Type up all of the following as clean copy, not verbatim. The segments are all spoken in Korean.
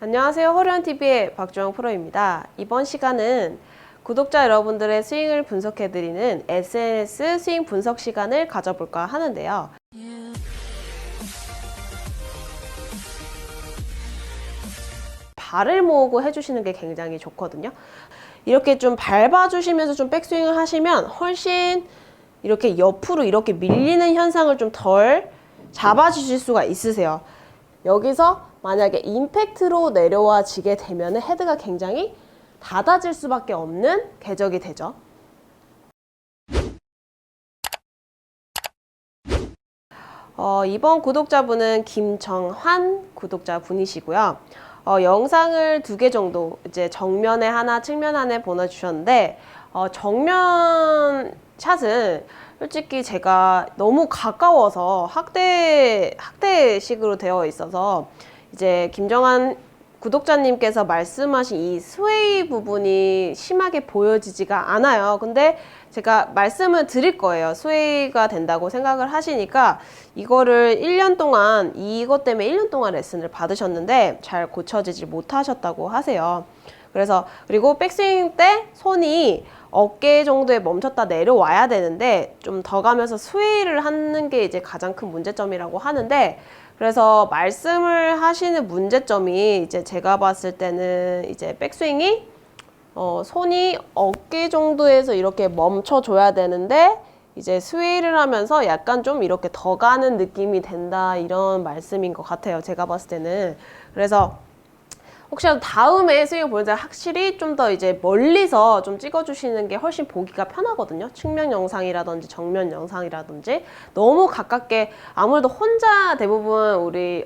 안녕하세요. 허리원TV의 박주영 프로입니다. 이번 시간은 구독자 여러분들의 스윙을 분석해드리는 SNS 스윙 분석 시간을 가져볼까 하는데요. 발을 모으고 해주시는 게 굉장히 좋거든요. 이렇게 좀 밟아주시면서 좀 백스윙을 하시면 훨씬 이렇게 옆으로 이렇게 밀리는 현상을 좀 덜 잡아주실 수가 있으세요. 여기서 만약에 임팩트로 내려와 지게 되면 헤드가 굉장히 닫아질 수밖에 없는 궤적이 되죠. 이번 구독자분은 김정환 구독자분이시고요. 영상을 2개 정도 이제 정면에 하나, 측면 하나 보내주셨는데 정면 샷은 솔직히 제가 너무 가까워서 학대식으로 되어 있어서 이제 김정환 구독자님께서 말씀하신 이 스웨이 부분이 심하게 보여지지가 않아요. 근데 제가 말씀을 드릴 거예요. 스웨이가 된다고 생각을 하시니까 이거를 1년 동안 이것 때문에 1년 동안 레슨을 받으셨는데 잘 고쳐지지 못하셨다고 하세요. 그래서 그리고 백스윙 때 손이 어깨 정도에 멈췄다 내려와야 되는데 좀 더 가면서 스웨이를 하는 게 이제 가장 큰 문제점이라고 하는데, 그래서 말씀을 하시는 문제점이 이제 제가 봤을 때는 이제 백스윙이 손이 어깨 정도에서 이렇게 멈춰줘야 되는데 이제 스웨이를 하면서 약간 좀 이렇게 더 가는 느낌이 된다, 이런 말씀인 것 같아요. 제가 봤을 때는. 그래서 혹시라도 다음에 스윙을 보는 데 확실히 좀 더 이제 멀리서 좀 찍어주시는 게 훨씬 보기가 편하거든요. 측면 영상이라든지 정면 영상이라든지 너무 가깝게, 아무래도 혼자 대부분 우리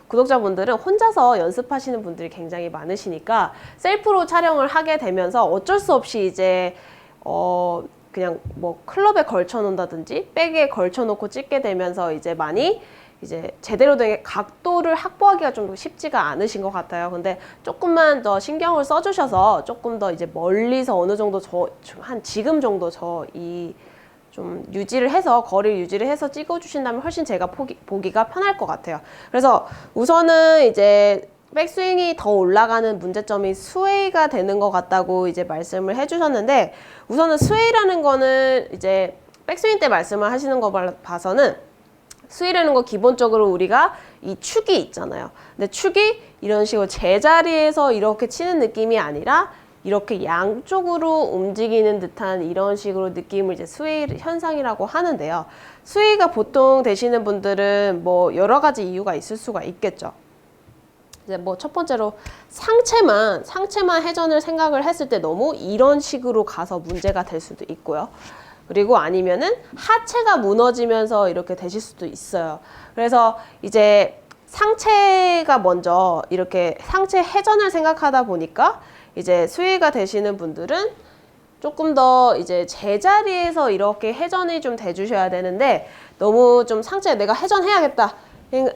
구독자분들은 혼자서 연습하시는 분들이 굉장히 많으시니까 셀프로 촬영을 하게 되면서 어쩔 수 없이 이제 그냥 뭐 클럽에 걸쳐 놓는다든지 백에 걸쳐 놓고 찍게 되면서 이제 많이 이제 제대로 된 각도를 확보하기가 좀 쉽지가 않으신 것 같아요. 근데 조금만 더 신경을 써주셔서 조금 더 이제 멀리서 어느 정도 한 지금 정도 좀 유지를 해서, 거리를 유지를 해서 찍어주신다면 훨씬 제가 보기가 편할 것 같아요. 그래서 우선은 이제 백스윙이 더 올라가는 문제점이 스웨이가 되는 것 같다고 이제 말씀을 해주셨는데, 우선은 스웨이라는 거는 이제 백스윙 때 말씀을 하시는 거 봐서는 스웨이라는 거 기본적으로 우리가 이 축이 있잖아요. 근데 축이 이런 식으로 제자리에서 이렇게 치는 느낌이 아니라 이렇게 양쪽으로 움직이는 듯한 이런 식으로 느낌을 이제 스웨이 현상이라고 하는데요. 스웨이가 보통 되시는 분들은 뭐 여러 가지 이유가 있을 수가 있겠죠. 이제 뭐 첫 번째로 상체만 회전을 생각을 했을 때 너무 이런 식으로 가서 문제가 될 수도 있고요. 그리고 아니면은 하체가 무너지면서 이렇게 되실 수도 있어요. 그래서 이제 상체가 먼저 이렇게 상체 회전을 생각하다 보니까 이제 스웨이가 되시는 분들은 조금 더 이제 제자리에서 이렇게 회전이 좀 돼주셔야 되는데, 너무 좀 상체에 내가 회전해야겠다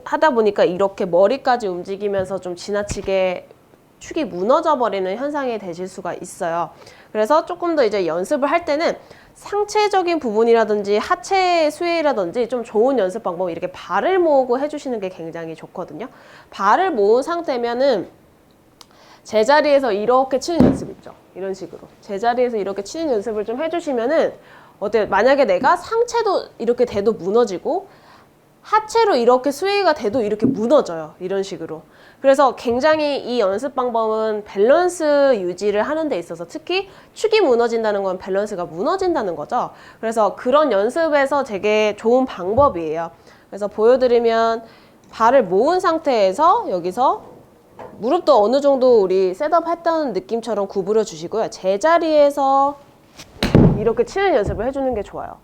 하다 보니까 이렇게 머리까지 움직이면서 좀 지나치게 축이 무너져 버리는 현상이 되실 수가 있어요. 그래서 조금 더 이제 연습을 할 때는 상체적인 부분이라든지 하체 스웨이라든지 좀 좋은 연습 방법은 이렇게 발을 모으고 해주시는 게 굉장히 좋거든요. 발을 모은 상태면은 제자리에서 이렇게 치는 연습 있죠. 이런 식으로 제자리에서 이렇게 치는 연습을 좀 해주시면은 어때요? 만약에 내가 상체도 이렇게 돼도 무너지고 하체로 이렇게 스웨이가 돼도 이렇게 무너져요. 이런 식으로. 그래서 굉장히 이 연습 방법은 밸런스 유지를 하는 데 있어서, 특히 축이 무너진다는 건 밸런스가 무너진다는 거죠. 그래서 그런 연습에서 되게 좋은 방법이에요. 그래서 보여드리면 발을 모은 상태에서 여기서 무릎도 어느 정도 우리 셋업 했던 느낌처럼 구부려 주시고요. 제자리에서 이렇게 치는 연습을 해주는 게 좋아요.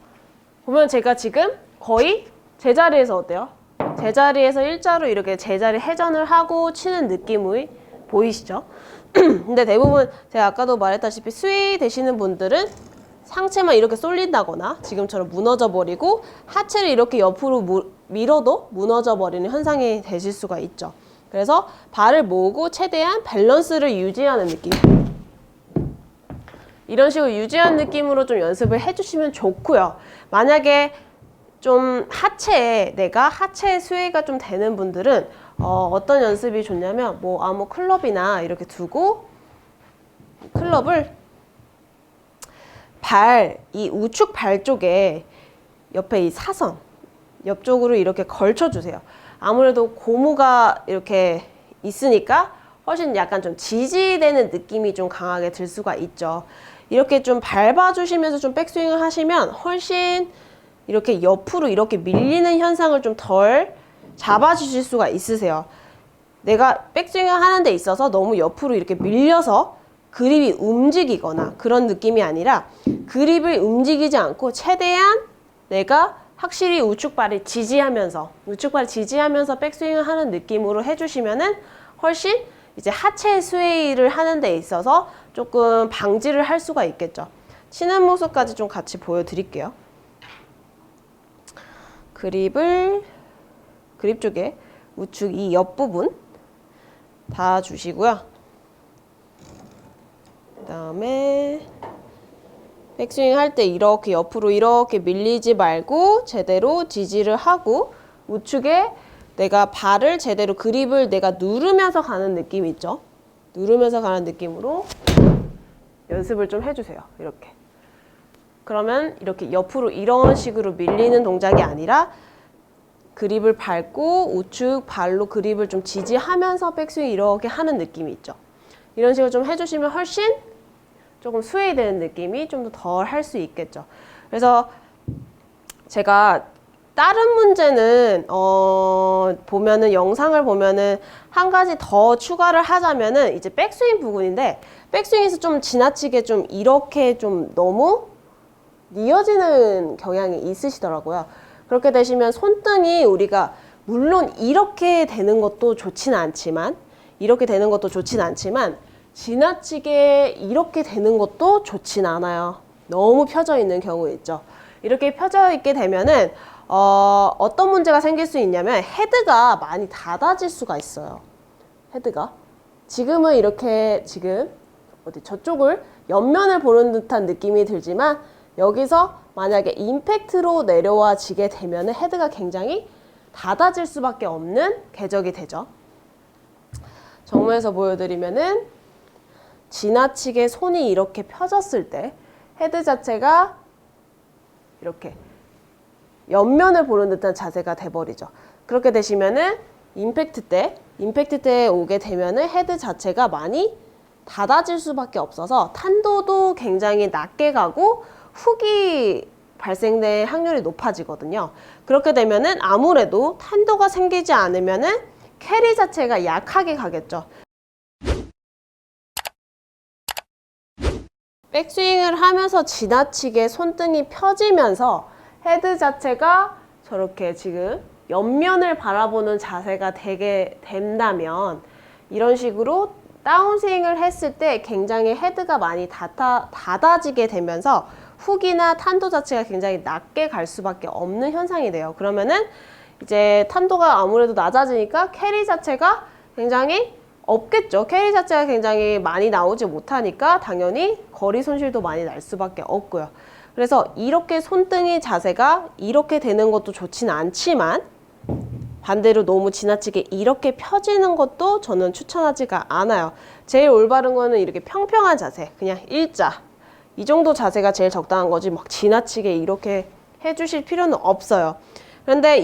보면 제가 지금 거의 제자리에서 어때요? 제자리에서 일자로 이렇게 제자리 회전을 하고 치는 느낌이 보이시죠? 근데 대부분 제가 아까도 말했다시피 스웨이 되시는 분들은 상체만 이렇게 쏠린다거나 지금처럼 무너져 버리고 하체를 이렇게 옆으로 밀어도 무너져 버리는 현상이 되실 수가 있죠. 그래서 발을 모으고 최대한 밸런스를 유지하는 느낌, 이런 식으로 유지한 느낌으로 좀 연습을 해주시면 좋고요. 만약에 좀 내가 하체 스웨이가 좀 되는 분들은 어떤 연습이 좋냐면 뭐 아무 클럽이나 이렇게 두고 클럽을 이 우측 발 쪽에 옆에 이 사선 옆쪽으로 이렇게 걸쳐주세요. 아무래도 고무가 이렇게 있으니까 훨씬 약간 좀 지지되는 느낌이 좀 강하게 들 수가 있죠. 이렇게 좀 밟아주시면서 좀 백스윙을 하시면 훨씬 이렇게 옆으로 이렇게 밀리는 현상을 좀 덜 잡아주실 수가 있으세요. 내가 백스윙을 하는 데 있어서 너무 옆으로 이렇게 밀려서 그립이 움직이거나 그런 느낌이 아니라 그립을 움직이지 않고 최대한 내가 확실히 우측발을 지지하면서 백스윙을 하는 느낌으로 해주시면은 훨씬 이제 하체 스웨이를 하는 데 있어서 조금 방지를 할 수가 있겠죠. 치는 모습까지 좀 같이 보여드릴게요. 그립 쪽에 우측 이 옆부분 다 주시고요. 그 다음에 백스윙 할 때 이렇게 옆으로 이렇게 밀리지 말고 제대로 지지를 하고 우측에 내가 발을 제대로 그립을 내가 누르면서 가는 느낌 있죠? 누르면서 가는 느낌으로 연습을 좀 해주세요. 이렇게. 그러면 이렇게 옆으로 이런 식으로 밀리는 동작이 아니라 그립을 밟고 우측 발로 그립을 좀 지지하면서 백스윙 이렇게 하는 느낌이 있죠. 이런 식으로 좀 해주시면 훨씬 조금 스웨이 되는 느낌이 좀 더 덜 할 수 있겠죠. 그래서 제가 다른 문제는 보면은 영상을 보면은 한 가지 더 추가를 하자면은 이제 백스윙 부분인데 백스윙에서 좀 지나치게 좀 이렇게 좀 너무 뉘어지는 경향이 있으시더라고요. 그렇게 되시면 손등이 우리가 물론 이렇게 되는 것도 좋진 않지만 지나치게 이렇게 되는 것도 좋진 않아요. 너무 펴져 있는 경우 있죠. 이렇게 펴져 있게 되면은 어떤 문제가 생길 수 있냐면 헤드가 많이 닫아질 수가 있어요. 헤드가 지금은 이렇게 저쪽을 옆면을 보는 듯한 느낌이 들지만 여기서 만약에 임팩트로 내려와지게 되면 헤드가 굉장히 닫아질 수밖에 없는 궤적이 되죠. 정면에서 보여드리면은 지나치게 손이 이렇게 펴졌을 때 헤드 자체가 이렇게 옆면을 보는 듯한 자세가 돼버리죠. 그렇게 되시면은 임팩트 때에 오게 되면은 헤드 자체가 많이 닫아질 수밖에 없어서 탄도도 굉장히 낮게 가고 훅이 발생될 확률이 높아지거든요. 그렇게 되면은 아무래도 탄도가 생기지 않으면은 캐리 자체가 약하게 가겠죠. 백스윙을 하면서 지나치게 손등이 펴지면서 헤드 자체가 저렇게 지금 옆면을 바라보는 자세가 되게 된다면 이런 식으로 다운스윙을 했을 때 굉장히 헤드가 많이 닫아지게 되면서 훅이나 탄도 자체가 굉장히 낮게 갈 수밖에 없는 현상이 돼요. 그러면은 이제 탄도가 아무래도 낮아지니까 캐리 자체가 굉장히 없겠죠. 캐리 자체가 굉장히 많이 나오지 못하니까 당연히 거리 손실도 많이 날 수밖에 없고요. 그래서 이렇게 손등의 자세가 이렇게 되는 것도 좋진 않지만 반대로 너무 지나치게 이렇게 펴지는 것도 저는 추천하지가 않아요. 제일 올바른 거는 이렇게 평평한 자세, 그냥 일자. 이 정도 자세가 제일 적당한 거지 막 지나치게 이렇게 해주실 필요는 없어요. 그런데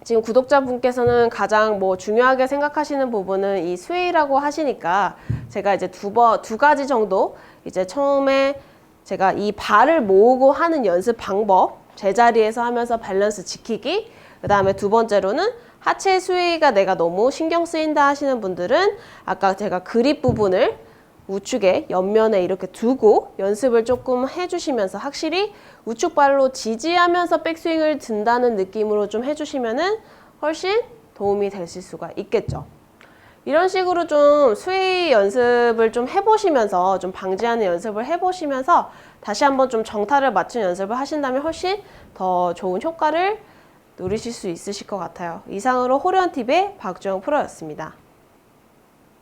지금 구독자분께서는 가장 중요하게 생각하시는 부분은 이 스웨이라고 하시니까 제가 이제 두 가지 정도 이제 처음에 제가 이 발을 모으고 하는 연습 방법 제자리에서 하면서 밸런스 지키기 그 다음에 두 번째로는 하체 스웨이가 내가 너무 신경 쓰인다 하시는 분들은 아까 제가 그립 부분을 우측에 옆면에 이렇게 두고 연습을 조금 해주시면서 확실히 우측 발로 지지하면서 백스윙을 든다는 느낌으로 좀 해주시면은 훨씬 도움이 되실 수가 있겠죠. 이런 식으로 좀 스웨이 연습을 좀 해보시면서 좀 방지하는 연습을 해보시면서 다시 한번 좀 정타를 맞춘 연습을 하신다면 훨씬 더 좋은 효과를 누리실 수 있으실 것 같아요. 이상으로 호련팁의 박주영 프로였습니다.